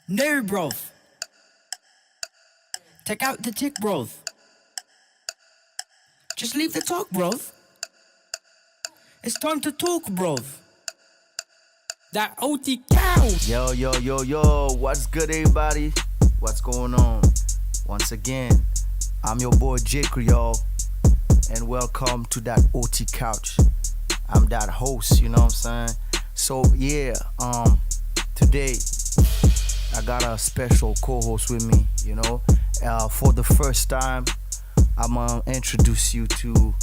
No, bruv. Take out the tick, bruv. Just leave the talk, bruv. It's time to talk, bruv. That OT cow. Yo, yo, yo, yo, what's good, everybody? What's going on? Once again, I'm your boy J Creole, and welcome to that OT couch. I'm that host, you know what I'm saying? So yeah, today I got a special co-host with me, you know. For the first time, I'm gonna introduce you to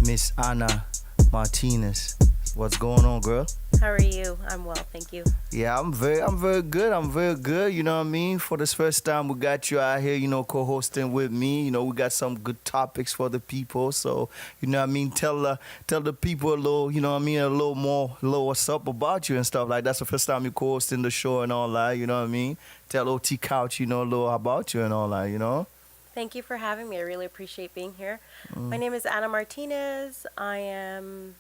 Miss Ana Martinez. What's going on, girl? How are you? I'm well, thank you. Yeah, I'm very good. You know what I mean? For this first time, we got you out here, you know, co-hosting with me. You know, we got some good topics for the people. So, you know what I mean? Tell the people a little, you know what I mean, a little what's up about you and stuff like that. That's the first time you co-hosting the show and all that, you know what I mean? Tell OT Couch, you know, a little about you and all that, you know? Thank you for having me. I really appreciate being here. My name is Ana Martinez. I am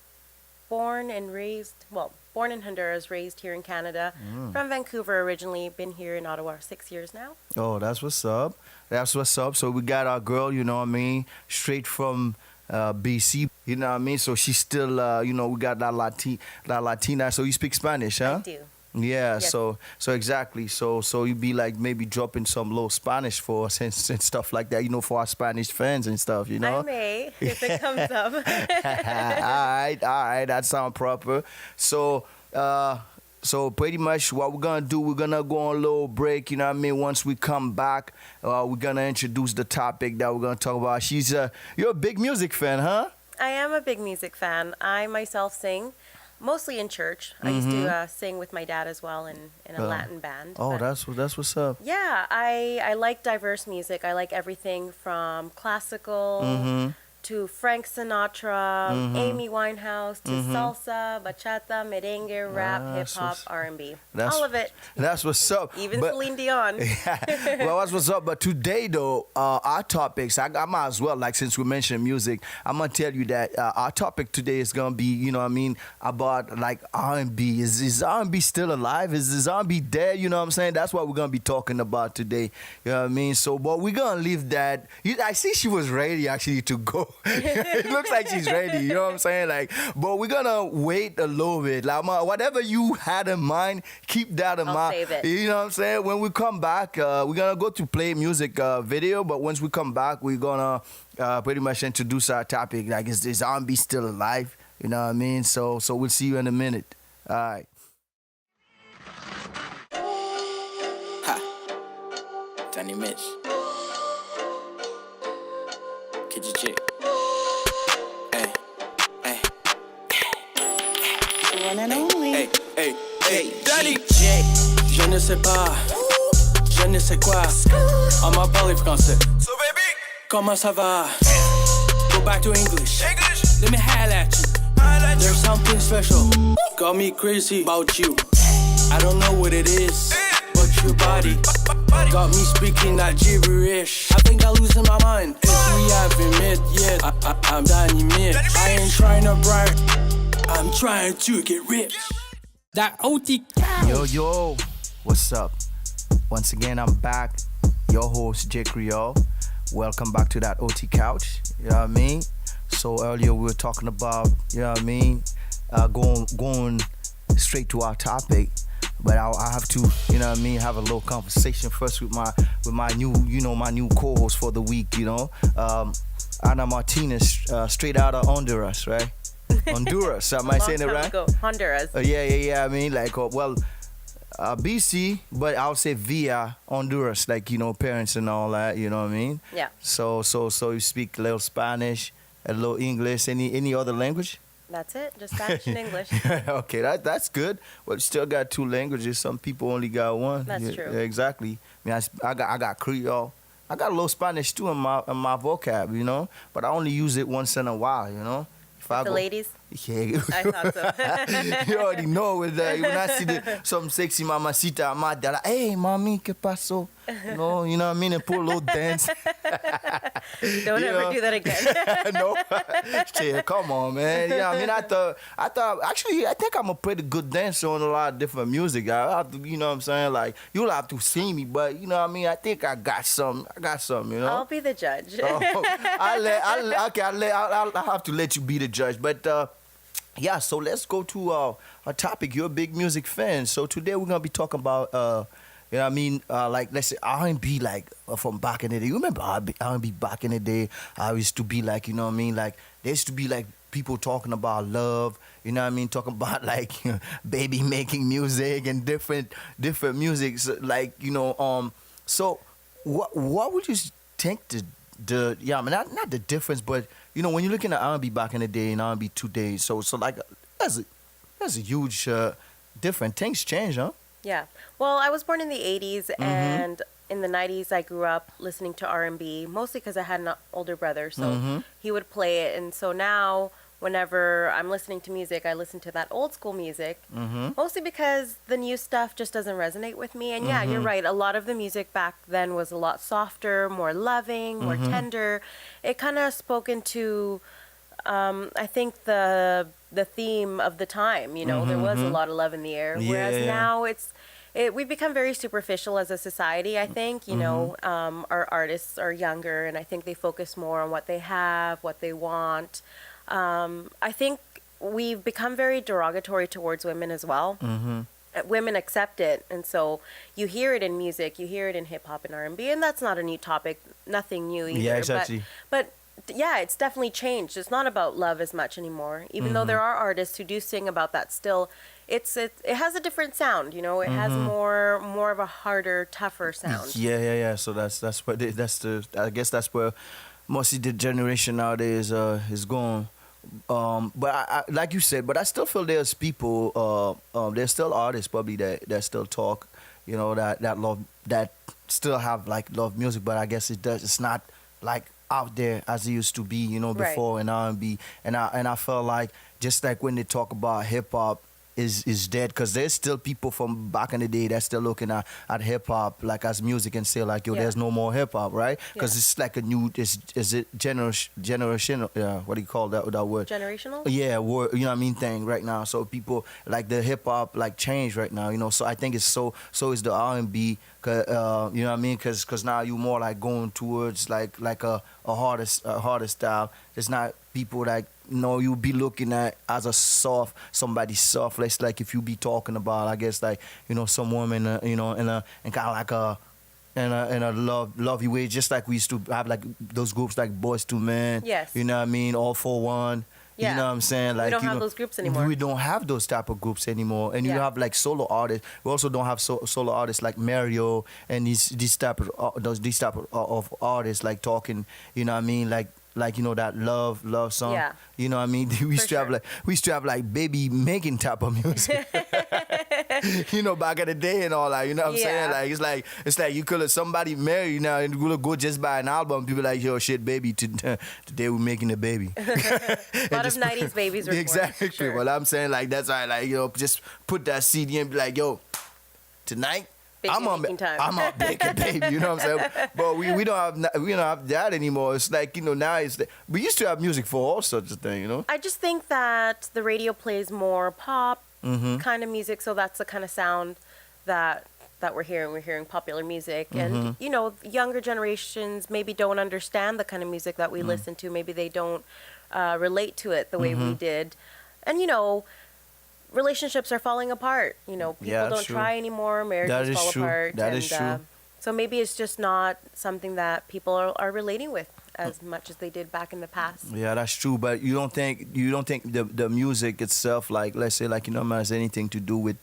born in Honduras, raised here in Canada. From Vancouver originally, been here in Ottawa 6 years now. Oh, that's what's up. That's what's up. So we got our girl, you know what I mean, straight from BC, you know what I mean? So she's still, you know, we got that Latina. So you speak Spanish, huh? I do. Yeah, Yes. so exactly. So you be like maybe dropping some little Spanish for us and stuff like that, you know, for our Spanish fans and stuff, you know? I may, if it comes up. all right, that sound proper. So pretty much what we're gonna do, we're gonna go on a little break, you know what I mean? Once we come back, we're gonna introduce the topic that we're gonna talk about. You're a big music fan, huh? I am a big music fan. I myself sing, mostly in church. I used to sing with my dad as well in a Latin band. Oh, but that's what's up. yeah, I like diverse music. I like everything from classical to Frank Sinatra, Amy Winehouse, to salsa, bachata, merengue, rap, hip-hop, R&B. All of it. That's what's up. Even Celine Dion. Well, that's what's up. But today, though, our topics, I might as well, like, since we mentioned music, I'm going to tell you that our topic today is going to be, you know what I mean, about, like, R&B. Is R&B still alive? Is R&B dead? You know what I'm saying? That's what we're going to be talking about today. You know what I mean? So, but we're going to leave that. I see she was ready, actually, to go. It looks like she's ready, you know what I'm saying? Like, but we're gonna wait a little bit. Like, whatever you had in mind, keep that in mind. I'll save it. You know what I'm saying? When we come back, we're gonna go to play music video. But once we come back, we're gonna pretty much introduce our topic. Like, is R&B still alive? You know what I mean? So we'll see you in a minute. All right. Ha. Danny Mitch. Kid you chick. One and only. Hey, Danny. Je ne sais pas, je ne sais quoi. On m'a parlé français. So baby, comment ça va? Go back to English. Let me holler at you. There's something special. Got me crazy about you. I don't know what it is, but your body got me speaking that gibberish. I think I'm losing my mind. If we haven't met yet, I'm Danny Mitch. I ain't trying to brag, I'm trying to get rich. That OT cow. Yo, what's up? Once again, I'm back, your host, J Creole. Welcome back to that OT couch, you know what I mean? So earlier we were talking about, you know what I mean, going straight to our topic. But I have to, you know what I mean, have a little conversation first with my new co-host for the week, you know. Ana Martinez, straight out of Honduras, right? Honduras, am I saying it right? Ago. Honduras. Yeah. I mean, like, BC, but I'll say via Honduras, like, you know, parents and all that, you know what I mean? Yeah. So you speak a little Spanish, a little English, any other language? That's it. Just Spanish and English. Okay, that's good. But you still got two languages. Some people only got one. That's true. Yeah, exactly. I mean, I got Creole. I got a little Spanish too in my vocab, you know. But I only use it once in a while, you know. The ladies? Yeah. I thought so. You already know when I see some sexy mamacita, I'm out there like, hey, mami, ¿qué pasó? No, you know what I mean? And pull a little dance. Don't ever do that again. No. Yeah, come on, man. Yeah, I mean, I thought, actually, I think I'm a pretty good dancer on a lot of different music. I have to, you know what I'm saying? Like, you'll have to see me, but, you know what I mean? I think I got some, you know? I'll be the judge. Oh, I'll have to let you be the judge. But, yeah, so let's go to our topic. You're a big music fan. So today we're going to be talking about, you know what I mean, like, let's say R&B, like, from back in the day. You remember R&B back in the day? I used to be like, you know what I mean, like, there used to be, like, people talking about love, you know what I mean, talking about, like, you know, baby making music and different music, so, like, you know, so what would you think yeah, I mean, not the difference, but, you know, when you're looking at R&B back in the day and R&B today, so like, that's a huge different things change, huh? Yeah. Well, I was born in the 80s, and in the 90s, I grew up listening to R&B, mostly because I had an older brother, so he would play it. And so now, whenever I'm listening to music, I listen to that old school music, mostly because the new stuff just doesn't resonate with me. And yeah, you're right. A lot of the music back then was a lot softer, more loving, more tender. It kind of spoke into, I think, the theme of the time. You know, there was a lot of love in the air. Whereas now we've become very superficial as a society, I think. You know, our artists are younger, and I think they focus more on what they have, what they want. I think we've become very derogatory towards women as well. Women accept it, and so you hear it in music, you hear it in hip hop and R&B, and that's not a new topic, nothing new either. Yeah, exactly. But yeah, it's definitely changed. It's not about love as much anymore, even though there are artists who do sing about that still. It has a different sound, you know. It has more of a harder, tougher sound. Yeah. So that's what I guess that's where most of the generation nowadays is going. But I, like you said, but I still feel there's people, there's still artists probably that still talk, you know, that love, that still have like love music. But I guess it's not like out there as it used to be, you know, before in R&B. And I felt like just like when they talk about hip hop is dead, because there's still people from back in the day that's still looking at hip hop like as music and say like, yo, there's no more hip hop, right? Because it's like a new, is it generation? What do you call that word? Generational? Yeah, word, you know what I mean, thing right now. So people like the hip hop like change right now, you know. So I think it's so is the R&B, you know what I mean? Because now you more like going towards like a harder style. It's not people like, no, you'll be looking at as a somebody soft. It's like if you be talking about, I guess, like, you know, some woman, you know, in kind of like in a lovey way, just like we used to have like those groups like Boys to Men. Yes. You know what I mean? All for One. Yeah. You know what I'm saying? Like, we don't have those groups anymore. We don't have those type of groups anymore. And you have like solo artists. We also don't have solo artists like Mario and these type of artists like talking, you know what I mean? Like, you know, that love song. Yeah. You know what I mean? We used to have like baby making type of music. You know, back in the day and all that. You know what I'm saying? Like it's like you could have somebody marry you now and go just buy an album. People like, yo, shit, baby, today we're making a baby. A lot of 90s babies were born. Exactly. Sure. Well, I'm saying like that's why, like, you know, just put that CD and be like, yo, tonight I'm on make a baby, you know what I'm saying? But we don't have that anymore. It's like, you know, now we used to have music for all sorts of things, you know. I just think that the radio plays more pop kind of music, so that's the kind of sound that we're hearing. We're hearing popular music, and you know, younger generations maybe don't understand the kind of music that we listen to. Maybe they don't relate to it the way we did, and you know, relationships are falling apart. You know, people don't try anymore. Marriages fall apart. That is true. So maybe it's just not something that people are relating with as much as they did back in the past. Yeah, that's true. But you don't think the music itself, like, let's say, like, you know, has anything to do with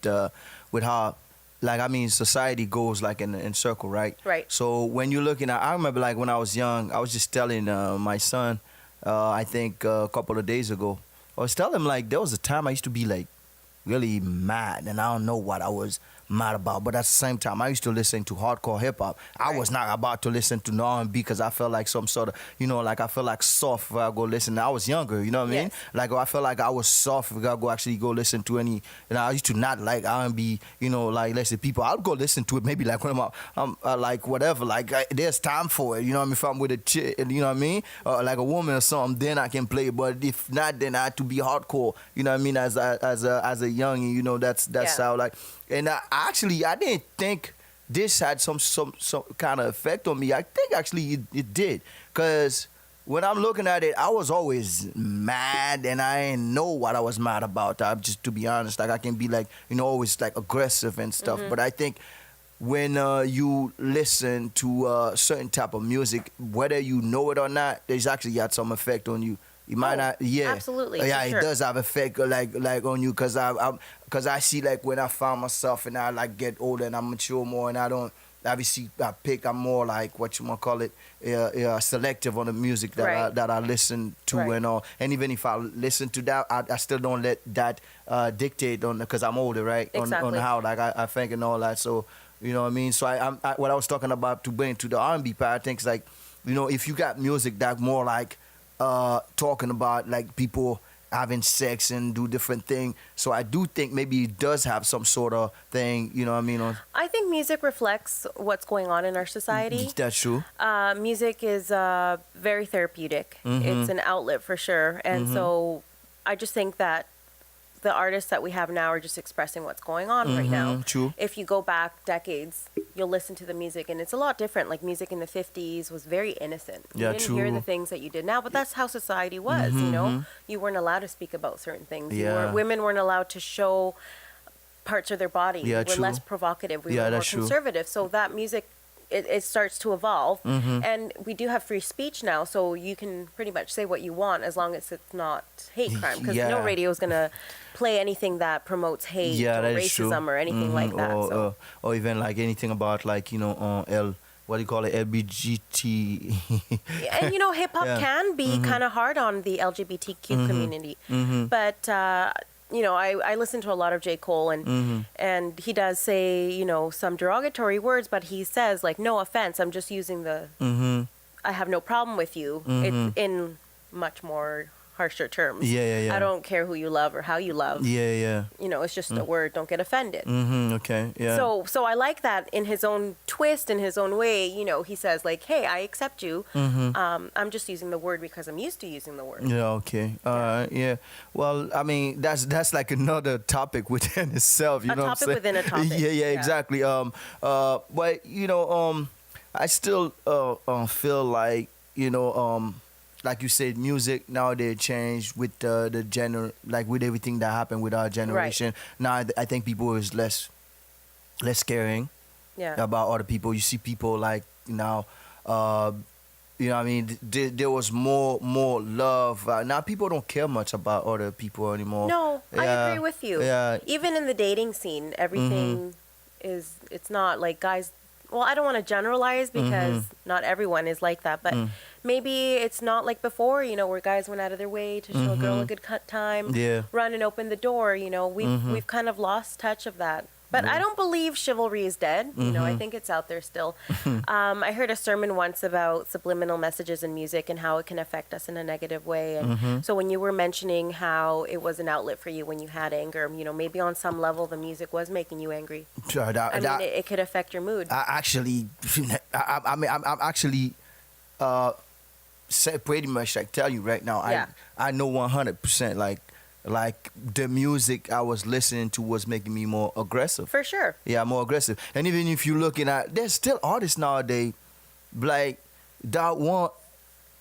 how, like, I mean, society goes like in circle, right? Right. So when you're looking at, I remember like when I was young, I was just telling my son, I think a couple of days ago, I was telling him like there was a time I used to be like really mad, and I don't know what I was mad about. But at the same time, I used to listen to hardcore hip hop. I was not about to listen to R&B because I felt like some sort of, like I felt like soft if I go listen. I was younger, you know what I mean? Yes. Like I felt like I was soft if I go actually go listen to any. I used to not like R&B, like let's say people. I'll go listen to it maybe like when I'm like whatever. Like there's time for it, you know what I mean? If I'm with a chick, you know what I mean? Like a woman or something, then I can play it. But if not, then I had to be hardcore, you know what I mean? As a youngin, that's how like. And I didn't think this had some kind of effect on me. I think actually it did, because when I'm looking at it, I was always mad, and I didn't know what I was mad about. Just to be honest, like I can be like always like aggressive and stuff. But I think when you listen to a certain type of music, whether you know it or not, there's actually had some effect on you. You might not, absolutely. Yeah, sure. It does have effect like on you, because I see like when I find myself and I like get older and I mature more, and I don't obviously I'm more like what you might call it, selective on the music that I listen to and all. And even if I listen to that, I still don't let that dictate on, because I'm older, right? Exactly. On how like I think and all that. So you know what I mean. So I what I was talking about to bring to the R&B part, I think is like, if you got music that more like talking about like people having sex and do different things. So I do think maybe it does have some sort of thing, you know what I mean? I think music reflects what's going on in our society. That's true. Music is very therapeutic. It's an outlet for sure. And so I just think that the artists that we have now are just expressing what's going on right now. True. If you go back decades, you'll listen to the music, and it's a lot different. Like music in the 50s was very innocent. You didn't hear the things that you did now, but that's how society was, You weren't allowed to speak about certain things. Yeah. Women weren't allowed to show parts of their body. Yeah, We were true. less provocative. We were more that's true. conservative. So that music, it starts to evolve. And we do have free speech now, so you can pretty much say what you want as long as it's not hate crime. Because no radio is going to play anything that promotes hate or racism or anything like that. Or even like anything about like, what do you call it, LBGT. And hip hop can be kind of hard on the LGBTQ community. But I listen to a lot of J. Cole, and he does say, some derogatory words, but he says, like, no offense, I'm just using the, I have no problem with you. It's in much more harsher terms. Yeah. I don't care who you love or how you love. Yeah. It's just a word. Don't get offended. Okay, yeah. So I like that in his own twist, in his own way. He says like, "Hey, I accept you. I'm just using the word because I'm used to using the word." Yeah. Okay. Yeah. Well, I mean, that's like another topic within itself. You know what I'm saying? Within a topic. Yeah. Exactly. But I still feel like like you said, music nowadays changed with the genre, like with everything that happened with our generation. Right. Now I think people is less caring about other people. You see people like now, what I mean, there was more love. Now people don't care much about other people anymore. No, I agree with you. Yeah. Even in the dating scene, everything it's not like guys. Well, I don't want to generalize because not everyone is like that, but maybe it's not like before, where guys went out of their way to show a girl a good time, run and open the door, we've kind of lost touch of that. But I don't believe chivalry is dead. I think it's out there still. I heard a sermon once about subliminal messages in music and how it can affect us in a negative way. And so when you were mentioning how it was an outlet for you when you had anger, maybe on some level the music was making you angry. Sure, it could affect your mood. I'm actually pretty much like tell you right now. I know 100% like the music I was listening to was making me more aggressive. For sure. Yeah, more aggressive. And even if you're looking at, there's still artists nowadays like that won't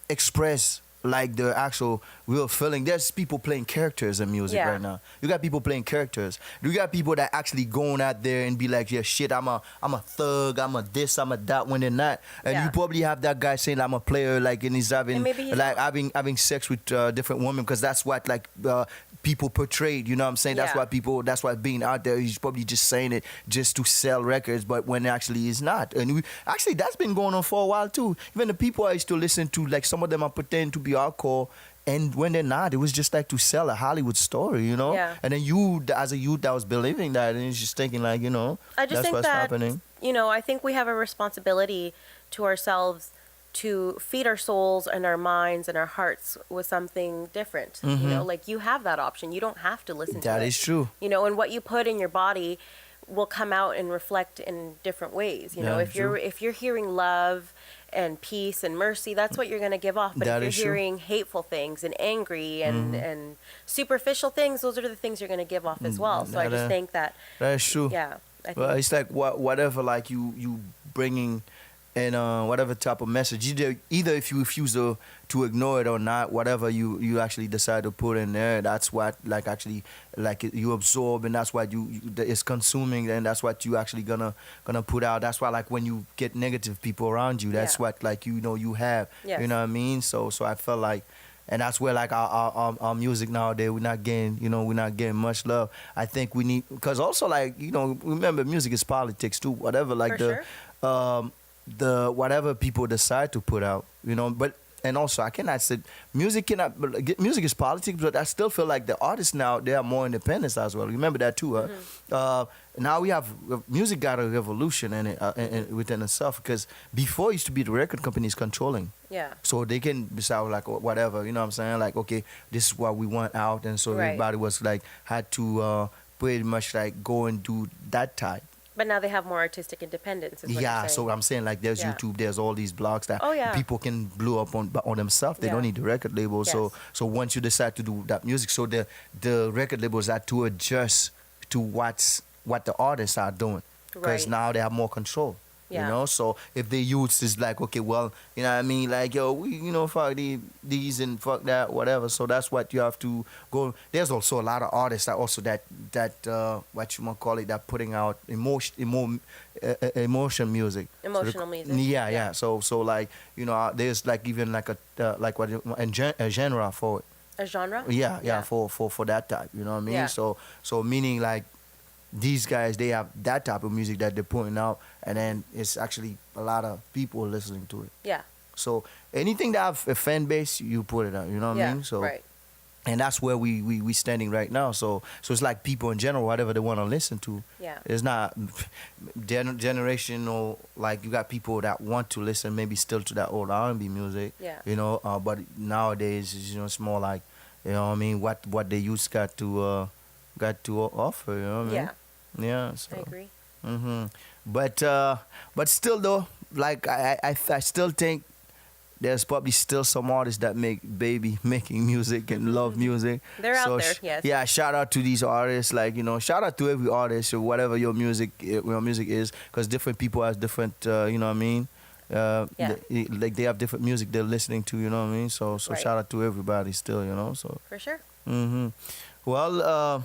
express like the actual real feeling. There's people playing characters in music right now. You got people playing characters. You got people that actually going out there and be like, yeah, shit, I'm a thug, I'm a this, I'm a that, when they're not. And you probably have that guy saying I'm a player, like, and he's having having sex with different women, because that's what like people portrayed. You know what I'm saying? That's why being out there, he's probably just saying it just to sell records, but when actually he's not. And that's been going on for a while too. Even the people I used to listen to, like some of them are pretending to be hardcore, And when they're not, it was just like to sell a Hollywood story, you know. Yeah. And then you, as a youth, that was believing that, and you're just thinking like, you know, I just that's think what's that, happening. you know, I think we have a responsibility to ourselves to feed our souls and our minds and our hearts with something different. You know, like you have that option. You don't have to listen to it. That is true. You know, and what you put in your body will come out and reflect in different ways. You know, Yeah, if you're hearing love and peace and mercy, that's what you're going to give off. But That if is you're true. hearing hateful things and angry and superficial things, those are the things you're going to give off as well. So I just think that, That is true. yeah, I think Well, it's like whatever, like you bringing in whatever type of message. Either if you refuse to ignore it or not, whatever you actually decide to put in there, that's what like actually like you absorb, and that's what you it's consuming, and that's what you actually gonna put out. That's why like when you get negative people around you, that's Yeah. what like you know you have. Yes. You know what I mean? So I felt like. And that's where like our music nowadays, we're not getting much love. I think we need, because also like, you know, remember music is politics too, whatever like For the whatever people decide to put out, you know. But and also I cannot say music is politics, but I still feel like the artists now, they are more independent as well. Remember that too, huh? Now we have music got a revolution in it within itself, because before it used to be the record companies controlling. yeah. So they can decide like whatever, you know what I'm saying? Like, okay, this is what we want out, and so Right. everybody was like had to pretty much like go and do that type. But now they have more artistic independence. Is what Yeah, you're so saying. I'm saying like there's Yeah. YouTube, there's all these blogs that Oh, yeah. people can blow up on themselves. They Yeah. don't need the record label. Yes. So once you decide to do that music, so the record labels have to adjust to what the artists are doing, because Right. now they have more control. Yeah. You know, so if the youths is like, okay, well, you know what I mean, like, yo, we, you know, fuck these and fuck that, whatever. So that's what you have to go. There's also a lot of artists that also that what you might call it, that putting out emotion music. Emotional music. Yeah. So like, you know, there's like even like a genre for it. A genre? Yeah, for that type, you know what I mean? Yeah. So meaning like these guys, they have that type of music that they're putting out, and then it's actually a lot of people listening to it. Yeah. So anything that have a fan base, you put it out, you know what I Yeah. mean? So Right. and that's where we standing right now. So it's like people in general, whatever they want to listen to. Yeah. It's not generational, like you got people that want to listen maybe still to that old R&B music. Yeah. You know, but nowadays, you know, it's more like, you know what I mean, what they used got to offer, you know what I mean? Yeah. Yeah. So. I agree. But still though, like I still think there's probably still some artists that making music and love music. They're out there, yes. Yeah, shout out to these artists. Like, you know, shout out to every artist or whatever your music is, because different people have different, you know what I mean? Like they have different music they're listening to, you know what I mean? So Right. shout out to everybody still, you know. So. For sure. Well,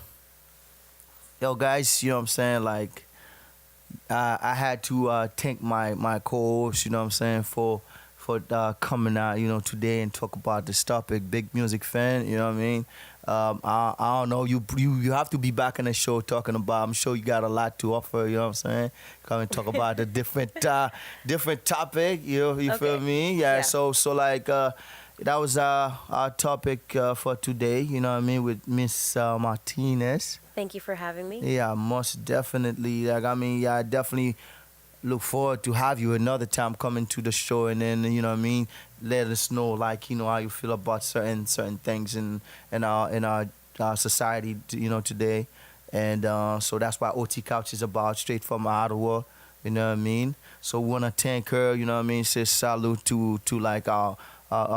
yo guys, you know what I'm saying? Like, I had to thank my co-host, you know what I'm saying, for coming out, you know, today and talk about this topic. Big music fan, you know what I mean? I don't know, you have to be back in the show talking about, I'm sure you got a lot to offer, you know what I'm saying? Come and talk about the different topic, you know, you feel Okay. me? Yeah. So like that was our topic for today, you know what I mean, with Miss Martinez. Thank you for having me. Yeah, most definitely. Like, I mean, yeah, I definitely look forward to have you another time coming to the show, and then, you know what I mean, let us know, like, you know, how you feel about certain things in our society, you know, today. And so that's what OT Couch is about, straight from Ottawa, you know what I mean? So we want to thank her, you know what I mean, say salute to like our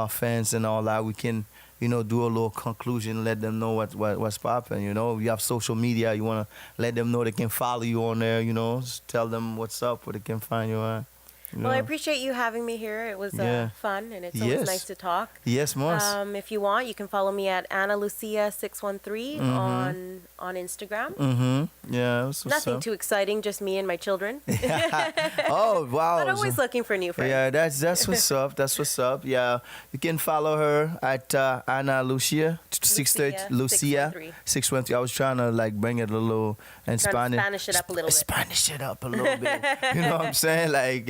fans and all that. We can, you know, do a little conclusion, let them know what's popping, you know. You have social media, you want to let them know they can follow you on there, you know. Just tell them what's up, where they can find you at. Well, I appreciate you having me here. It was Yeah. fun, and it's always Yes. nice to talk. Yes, most. If you want, you can follow me at Ana Lucia 613 on Instagram. Yeah, that's what's Nothing up. too exciting, just me and my children. Oh, wow. But always looking for new friends. Yeah, that's what's up. That's what's up. Yeah, you can follow her at Ana Lucia 613 Lucia 613. I was trying to like bring it a little and Trying to Spanish it up a little bit. Spanish it up a little bit. You know what I'm saying? Like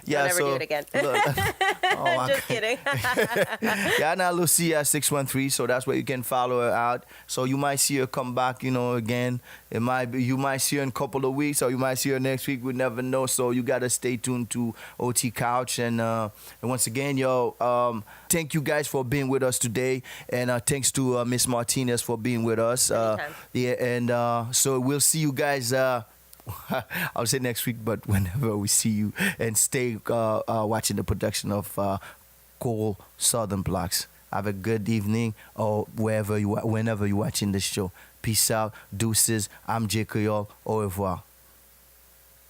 Yeah, I'll never so do it again. oh my Just kidding. yeah, now Lucia 613, so that's where you can follow her out. So you might see her come back, again. It might be you might see her in a couple of weeks, or you might see her next week. We never know. So you gotta stay tuned to OT Couch. And once again, thank you guys for being with us today, and thanks to Miss Martinez for being with us. Anytime. Yeah, and so we'll see you guys. I'll say next week, but whenever we see you, and stay watching the production of Cool Southern Blocks. Have a good evening, or whenever you're watching this show. Peace out, deuces. I'm J. Creole. Au revoir.